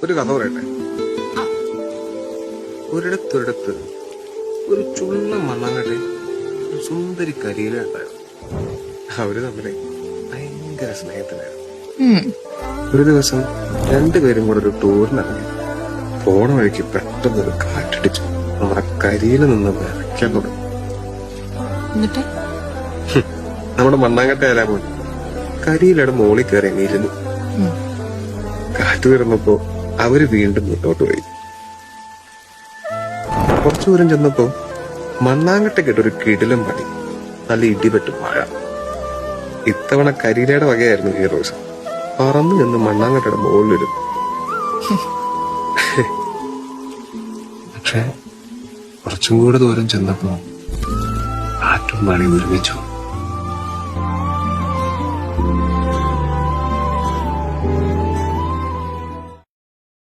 ഒരു കഥ പറയട്ടെ. ഒരിടത്തൊരിടത്ത് ഒരു ചുള്ള മണ്ണാങ്കട്ടെ ഒരു സുന്ദരി കരിയില ഉണ്ടായിരുന്നു. അവര് തമ്മില് ഭയങ്കര സ്നേഹത്തിലായിരുന്നു. ഒരു ദിവസം രണ്ടുപേരും കൂടെ ഒരു ടൂറിനിറങ്ങി. പോണ വഴിക്ക് പെട്ടെന്ന് ഒരു കാറ്റടിച്ചു നമ്മുടെ കരിയില നിന്ന് വിറയ്ക്കാൻ തുടങ്ങി. നമ്മുടെ മണ്ണാങ്കട്ട ആയാലാ പോയി കരിയിലയുടെ മോളിൽ കയറി നീരുന്നു. കാറ്റ് തീർന്നപ്പോ അവര് വീണ്ടും മുന്നോട്ട് പോയി. കുറച്ചു ദൂരം ചെന്നപ്പോ മണ്ണാങ്കട്ട കേട്ടൊരു കിടിലം പണി. നല്ല ഇടിപെട്ട് മഴ. ഇത്തവണ കരിയിലയുടെ വകയായിരുന്നു ഈ റോസ്. പറന്നു നിന്ന് മണ്ണാങ്കട്ടയുടെ മുകളിലിരുന്നു. പക്ഷെ കുറച്ചും കൂടെ ദൂരം ചെന്നപ്പോ കാറ്റും മഴയും ഒരുമിച്ചു.